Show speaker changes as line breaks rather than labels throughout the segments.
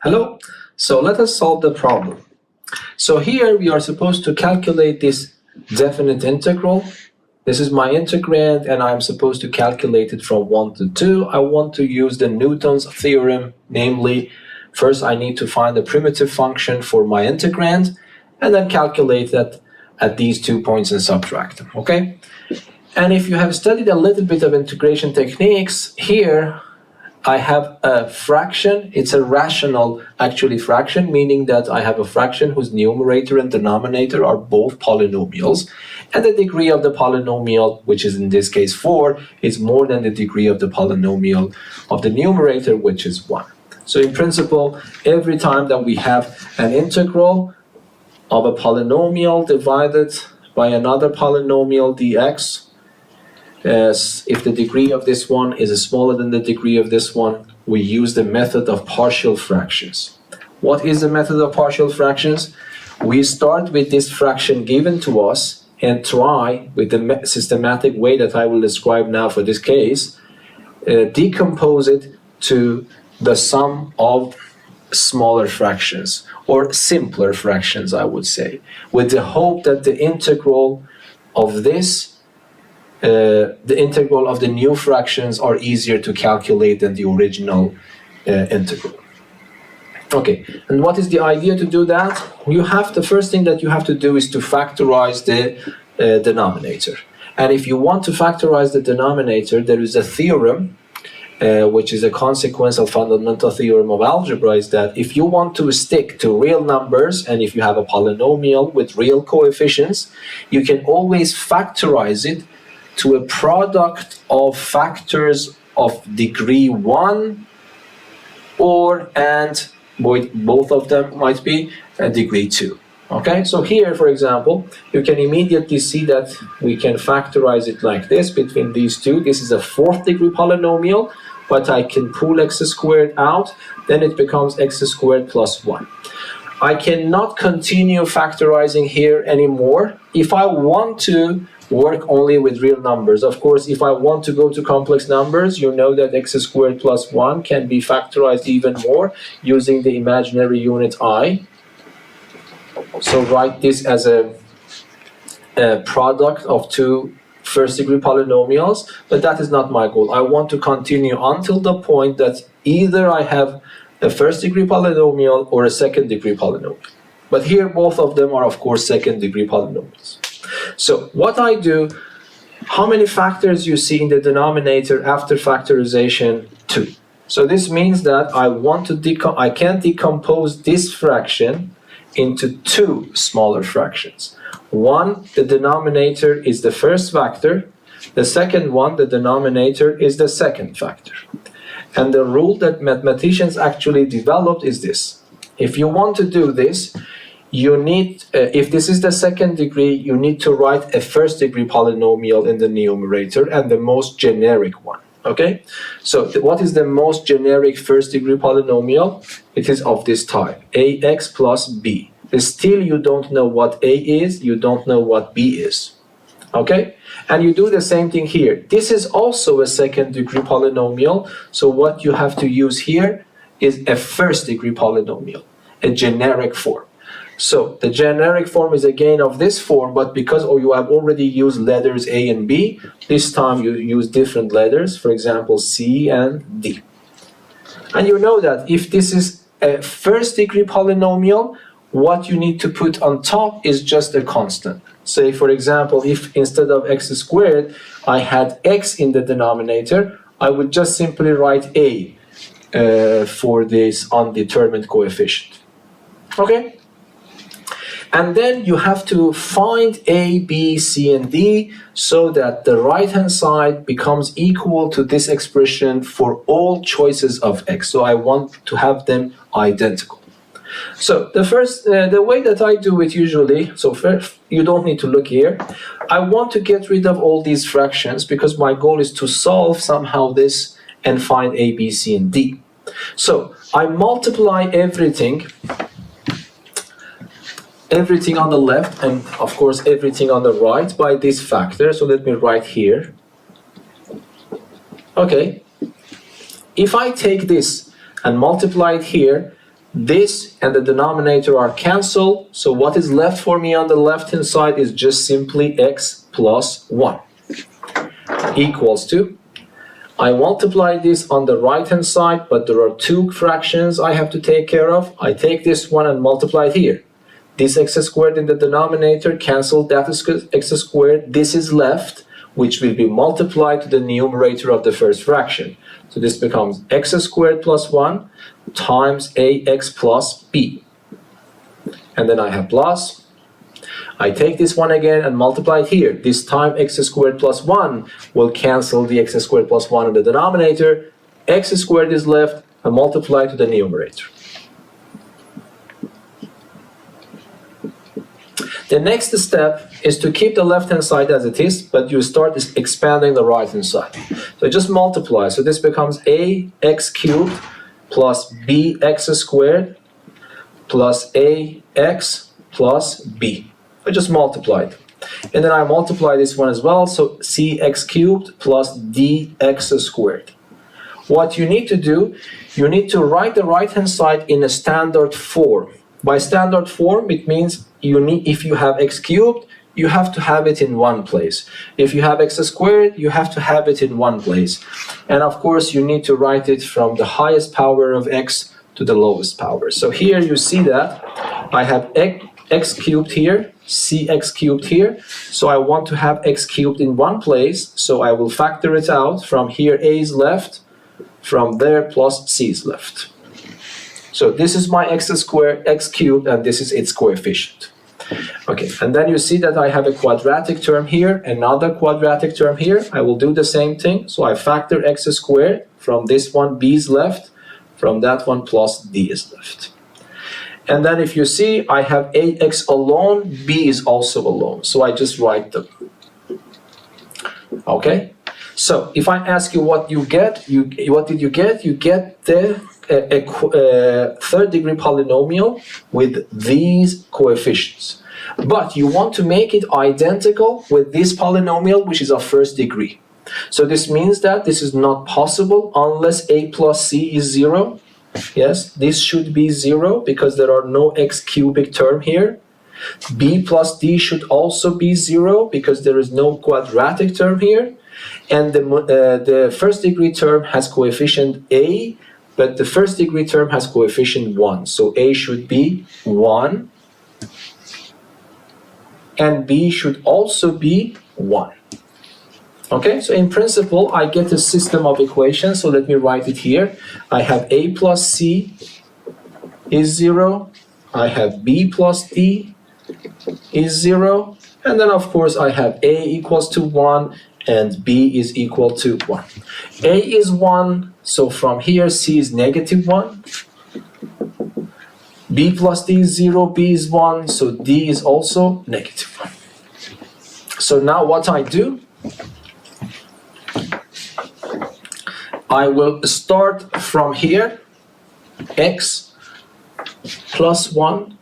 Hello, so let us solve the problem. So here we are supposed to calculate this definite integral. This is my integrand and I'm supposed to calculate it from 1 to 2. I want to use the Newton's theorem, namely, first I need to find the primitive function for my integrand and then calculate that at these 2 points and subtract them, okay? And if you have studied a little bit of integration techniques, here I have a fraction. It's a rational, actually, fraction, meaning that I have a fraction whose numerator and denominator are both polynomials. And the degree of the polynomial, which is in this case 4, is more than the degree of the polynomial of the numerator, which is 1. So in principle, every time that we have an integral of a polynomial divided by another polynomial dx, if the degree of this one is smaller than the degree of this one, we use the method of partial fractions. What is the method of partial fractions? We start with this fraction given to us and try, with the systematic way that I will describe now for this case, decompose it to the sum of smaller fractions, or simpler fractions, I would say, with the hope that the integral of this the integral of the new fractions are easier to calculate than the original integral. Okay, and what is the idea to do that? The first thing that you have to do is to factorize the denominator. And if you want to factorize the denominator, there is a theorem, which is a consequence of fundamental theorem of algebra, is that if you want to stick to real numbers and if you have a polynomial with real coefficients, you can always factorize it to a product of factors of degree 1 and both of them might be degree 2. Okay, so here, for example, you can immediately see that we can factorize it like this between these two. This is a 4th degree polynomial, but I can pull x squared out, then it becomes x squared plus 1. I cannot continue factorizing here anymore. If I want to work only with real numbers. Of course, if I want to go to complex numbers, you know that x squared plus 1 can be factorized even more using the imaginary unit I. So write this as a product of two first-degree polynomials, but that is not my goal. I want to continue until the point that either I have a first-degree polynomial or a second-degree polynomial. But here, both of them are, of course, second-degree polynomials. So what I do, how many factors you see in the denominator after factorization? 2. So this means that I can decompose this fraction into 2 smaller fractions. One, the denominator is the first factor. The second one, the denominator is the second factor. And the rule that mathematicians actually developed is this. If you want to do this, you need, if this is the second degree, you need to write a first degree polynomial in the numerator and the most generic one, okay? So what is the most generic first degree polynomial? It is of this type, ax plus b. Still you don't know what a is, you don't know what b is, okay? And you do the same thing here. This is also a second degree polynomial, so what you have to use here is a first degree polynomial, a generic form. So the generic form is again of this form, but because you have already used letters A and B, this time you use different letters, for example, C and D. And you know that if this is a first degree polynomial, what you need to put on top is just a constant. Say, for example, if instead of x squared, I had x in the denominator, I would just simply write A for this undetermined coefficient. Okay? And then you have to find A, B, C, and D so that the right-hand side becomes equal to this expression for all choices of x. So I want to have them identical. So the way that I do it usually, so first, you don't need to look here. I want to get rid of all these fractions because my goal is to solve somehow this and find A, B, C, and D. So I multiply everything on the left and of course everything on the right by this factor. So let me write here. Okay. If I take this and multiply it here, This and the denominator are cancelled, so what is left for me on the left-hand side is just simply x plus 1 equals to, I multiply this on the right-hand side, but there are two fractions I have to take care of. I take this one and multiply it here. This x squared in the denominator cancel that x squared. This is left, which will be multiplied to the numerator of the first fraction. So this becomes x squared plus 1 times ax plus b. And then I have plus. I take this one again and multiply it here. This time x squared plus 1 will cancel the x squared plus 1 in the denominator. X squared is left and multiply to the numerator. The next step is to keep the left-hand side as it is, but you start expanding the right-hand side. So just multiply. So this becomes ax cubed plus bx squared plus ax plus b. I just multiplied. And then I multiply this one as well, so cx cubed plus dx squared. What you need to do, you need to write the right-hand side in a standard form. By standard form, it means if you have x cubed, you have to have it in one place. If you have x squared, you have to have it in one place. And of course, you need to write it from the highest power of x to the lowest power. So here you see that I have x cubed here, cx cubed here. So I want to have x cubed in one place. So I will factor it out. From here, a is left. From there, plus c is left. So this is my x squared, x cubed, and this is its coefficient. Okay, and then you see that I have a quadratic term here, another quadratic term here. I will do the same thing. So I factor x squared. From this one, b is left. From that one, plus d is left. And then if you see, I have ax alone, b is also alone. So I just write them. Okay? So if I ask you what you get, what did you get? You get the third degree polynomial with these coefficients. But you want to make it identical with this polynomial, which is of first degree. So this means that this is not possible unless a plus c is 0. Yes, this should be 0 because there are no x cubic term here. B plus d should also be 0 because there is no quadratic term here. And the first degree term has coefficient a, but the first degree term has coefficient 1. So a should be 1, and b should also be 1. Okay, so in principle, I get a system of equations. So let me write it here. I have a plus c is 0. I have b plus d is 0. And then, of course, I have a equals to 1 and b is equal to 1. A is 1, so from here, c is negative 1. B plus d is 0, b is 1, so d is also negative 1. So now what I do, I will start from here, x plus 1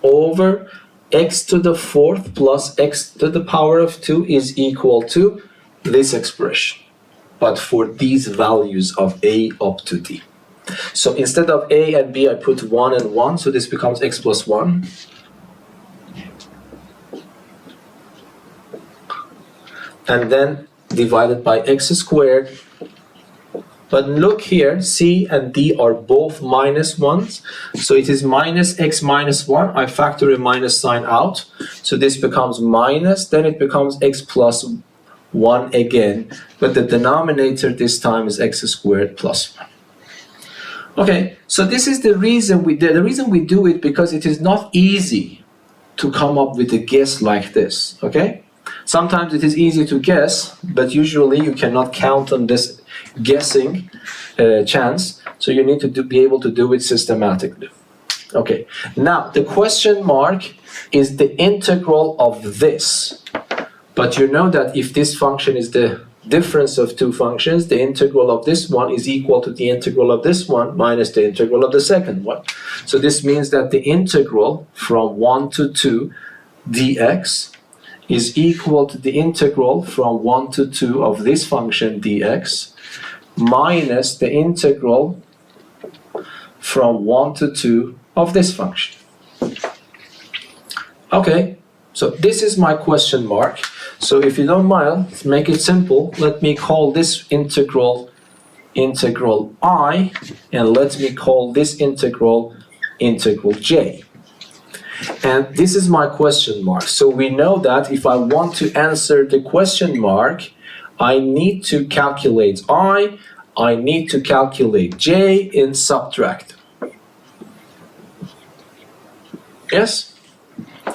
over x to the fourth plus x to the power of 2 is equal to this expression, but for these values of a up to d. So instead of a and b, I put 1 and 1, so this becomes x plus 1. And then divided by x squared. But look here, c and d are both minus 1s. So it is minus x minus 1. I factor a minus sign out. So this becomes minus, then it becomes x plus 1 again. But the denominator this time is x squared plus 1. Okay, so this is the reason we did. The reason we do it because it is not easy to come up with a guess like this. Okay? Sometimes it is easy to guess, but usually you cannot count on this guessing chance, so you need to be able to do it systematically. Okay, now the question mark is the integral of this, but you know that if this function is the difference of two functions, the integral of this one is equal to the integral of this one minus the integral of the second one. So this means that the integral from 1 to 2 dx is equal to the integral from 1 to 2 of this function dx minus the integral from 1 to 2 of this function. Okay, so this is my question mark. So if you don't mind, let's make it simple. Let me call this integral I, and let me call this integral j. And this is my question mark. So we know that if I want to answer the question mark, I need to calculate I need to calculate j and subtract. Yes?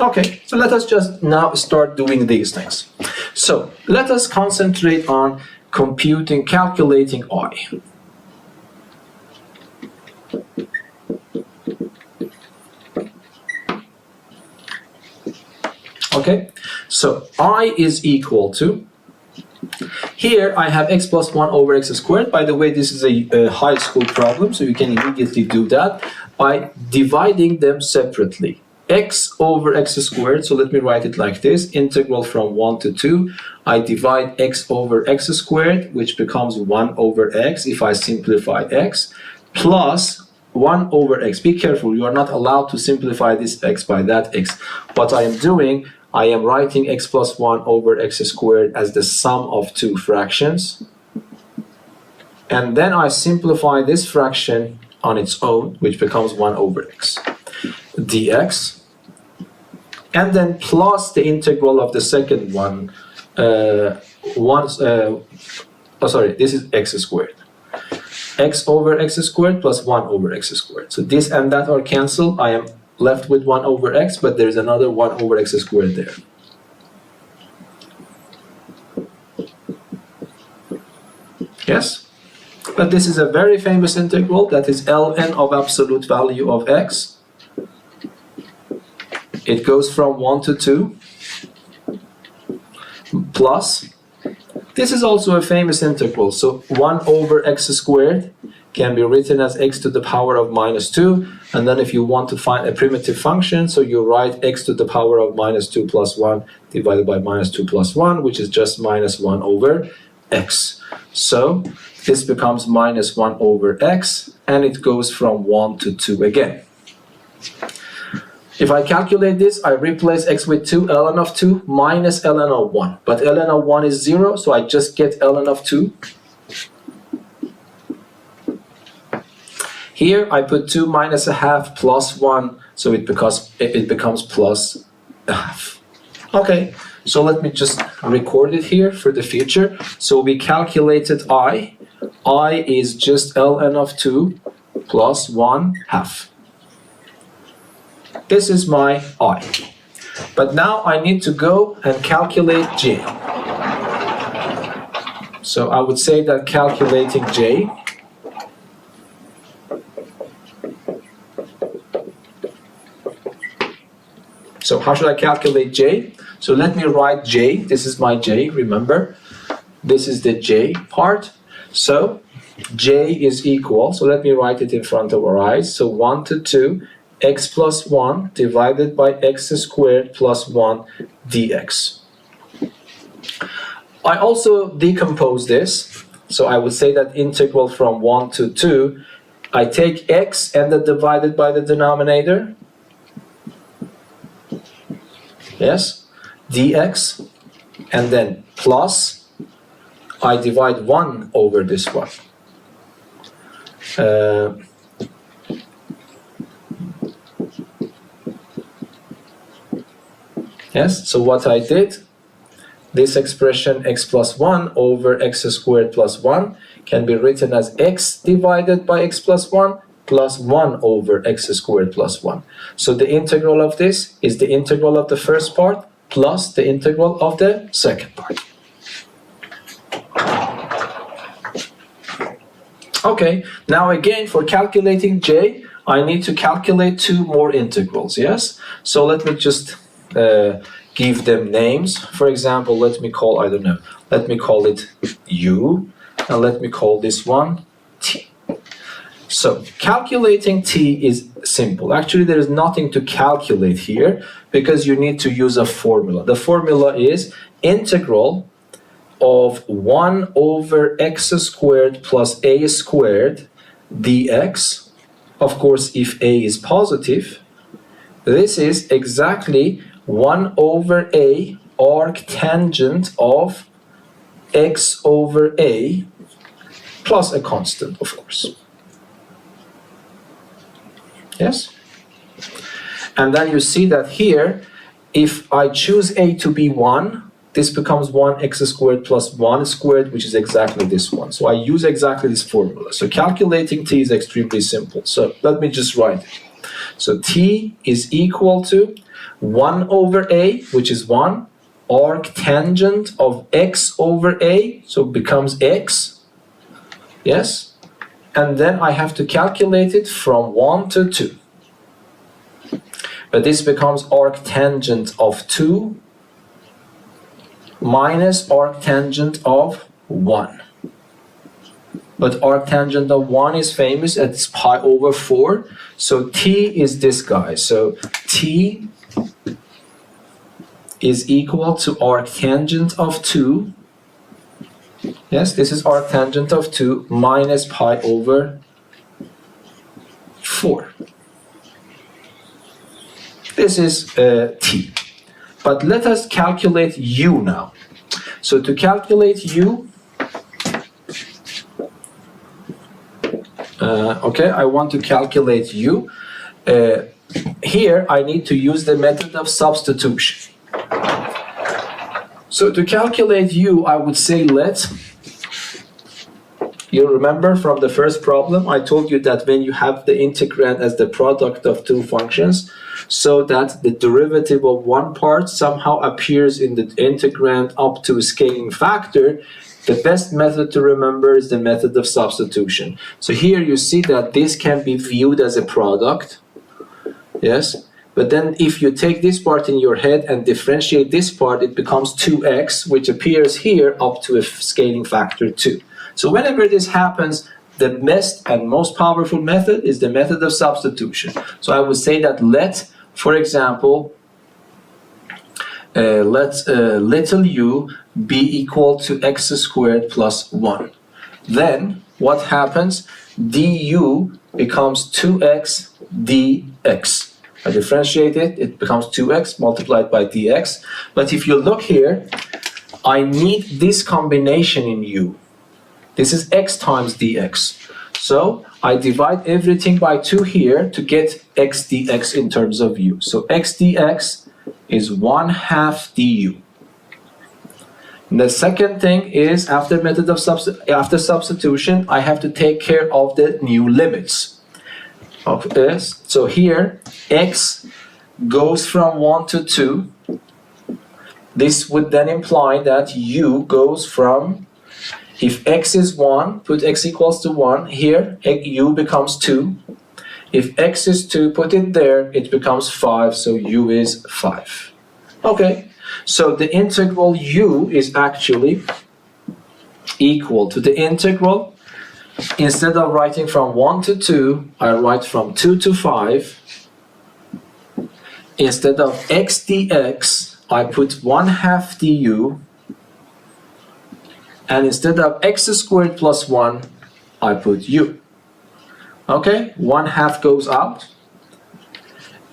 Okay, so let us just now start doing these things. So let us concentrate on calculating I. Okay, so I is equal to, here I have x plus 1 over x squared. By the way, this is a high school problem, so you can immediately do that by dividing them separately. X over x squared, so let me write it like this, integral from 1 to 2, I divide x over x squared, which becomes 1 over x if I simplify x, plus 1 over x. Be careful, you are not allowed to simplify this x by that x. What I am doing, I am writing x plus 1 over x squared as the sum of two fractions, and then I simplify this fraction on its own, which becomes 1 over x dx, and then plus the integral of the second one, this is x squared. X over x squared plus 1 over x squared. So this and that are cancelled. I am left with 1 over x, but there's another 1 over x squared there. Yes? But this is a very famous integral, that is ln of absolute value of x. It goes from 1 to 2, plus, this is also a famous integral, so 1 over x squared can be written as x to the power of minus 2, and then if you want to find a primitive function, so you write x to the power of minus 2 plus 1 divided by minus 2 plus 1, which is just minus 1 over x. So this becomes minus 1 over x, and it goes from 1 to 2 again. If I calculate this, I replace x with 2, ln of 2 minus ln of 1. But ln of 1 is 0, so I just get ln of 2. Here I put 2 minus a half plus 1, so it becomes plus a half. Okay, so let me just record it here for the future. So we calculated I is just ln of 2 plus 1 half. This is my I. But now I need to go and calculate j. So I would say that calculating j, so how should I calculate j? So let me write j. This is my j, remember? This is the j part. So j is equal, so let me write it in front of our eyes. So 1 to 2, x plus 1 divided by x squared plus 1 dx. I also decompose this, so I would say that integral from 1 to 2, I take x and then divide it by the denominator, yes, dx, and then plus, I divide 1 over this one. Yes, so what I did, this expression x plus 1 over x squared plus 1 can be written as x divided by x plus 1 plus 1 over x squared plus 1. So the integral of this is the integral of the first part plus the integral of the second part. Okay, now again for calculating j, I need to calculate 2 more integrals, yes? So let me just give them names. For example, let me call, I don't know, let me call it u, and let me call this one t. So calculating t is simple. Actually, there is nothing to calculate here because you need to use a formula. The formula is integral of 1 over x squared plus a squared dx Of course, if a is positive, this is exactly 1 over a arctangent of x over a plus a constant, of course. Yes? And then you see that here, if I choose a to be 1, this becomes 1x squared plus 1 squared, which is exactly this one. So I use exactly this formula. So calculating t is extremely simple. So let me just write it. So t is equal to 1 over a, which is 1, arctangent of x over a, so it becomes x. Yes? And then I have to calculate it from 1 to 2. But this becomes arctangent of 2 minus arctangent of 1. But arctangent of 1 is famous, it's pi over 4. So t is this guy. So t is equal to arctangent of 2. Yes, this is arctangent of 2 minus pi over 4. This is t. But let us calculate u now. So to calculate u, okay, I want to calculate u. Here I need to use the method of substitution. So to calculate u, I would say you remember from the first problem, I told you that when you have the integrand as the product of two functions, so that the derivative of one part somehow appears in the integrand up to a scaling factor, the best method to remember is the method of substitution. So here you see that this can be viewed as a product. Yes? But then if you take this part in your head and differentiate this part, it becomes 2x, which appears here up to a scaling factor 2. So whenever this happens, the best and most powerful method is the method of substitution. So I would say that for example, let little u be equal to x squared plus 1. Then what happens? Du becomes 2x dx. I differentiate it, it becomes 2x multiplied by dx. But if you look here, I need this combination in u. This is x times dx. So I divide everything by 2 here to get x dx in terms of u. So x dx is 1/2 du. And the second thing is after substitution, I have to take care of the new limits of this. So here x goes from 1 to 2. This would then imply that u goes from, if x is 1, put x equals to 1, here u becomes 2. If x is 2, put it there, it becomes 5, so u is 5. Okay, so the integral u is actually equal to the integral. Instead of writing from 1 to 2, I write from 2 to 5. Instead of x dx, I put 1/2 du. And instead of x squared plus 1, I put u. Okay, 1/2 goes out.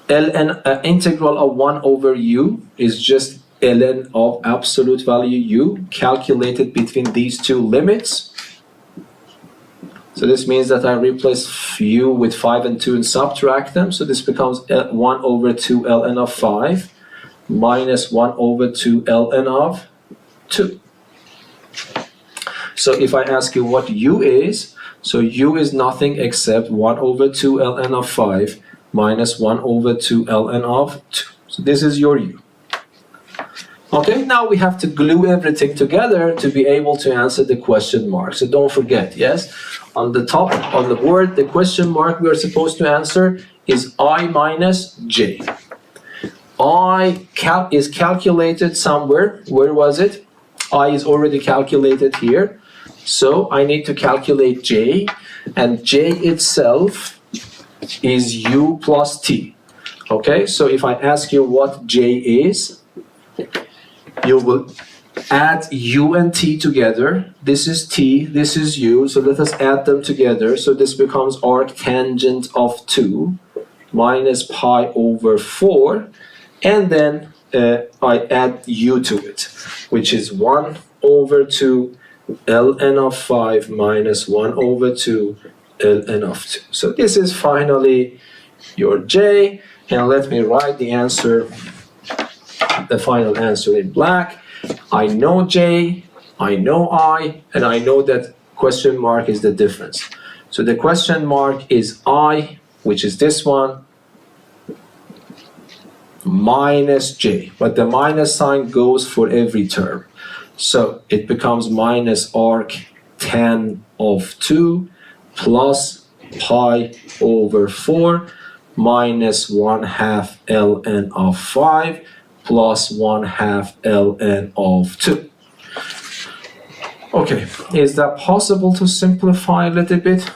Ln integral of 1 over u is just ln of absolute value u calculated between these two limits. So this means that I replace u with 5 and 2 and subtract them. So this becomes 1 over 2 ln of 5 minus 1 over 2 ln of 2. So if I ask you what u is, so u is nothing except 1 over 2 ln of 5 minus 1 over 2 ln of 2. So this is your u. Okay, now we have to glue everything together to be able to answer the question mark. So don't forget, yes, on the top of the word, the question mark we are supposed to answer is I minus j. I is calculated somewhere. Where was it? I is already calculated here. So I need to calculate j, and j itself is u plus t. Okay, so if I ask you what j is, you will add u and t together. This is t, this is u, so let us add them together. So this becomes arctangent of 2 minus pi over 4, and then I add u to it, which is 1 over 2 ln of 5 minus 1 over 2 ln of 2. So this is finally your j, and let me write the answer, the final answer in black. I know j, I know I, and I know that question mark is the difference. So the question mark is I, which is this one, minus j, but the minus sign goes for every term. So it becomes minus arctan of 2 plus pi over 4 minus 1/2 ln of 5 plus 1/2 ln of 2. Okay, is that possible to simplify a little bit?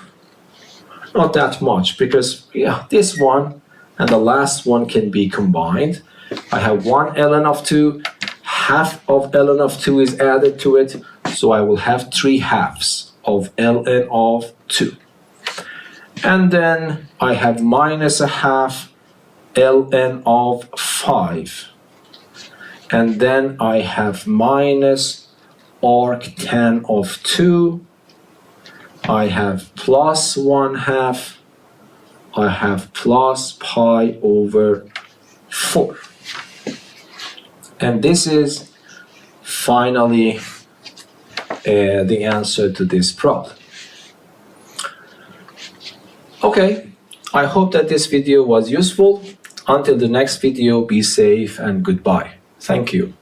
Not that much, because yeah, this one and the last one can be combined. I have 1 ln of 2, half of ln of 2 is added to it, so I will have 3/2 of ln of 2. And then I have minus 1/2 ln of 5. And then I have minus arctan of 2. I have plus 1/2. I have plus pi over 4. And this is finally the answer to this problem. Okay, I hope that this video was useful. Until the next video, be safe and goodbye. Thank you.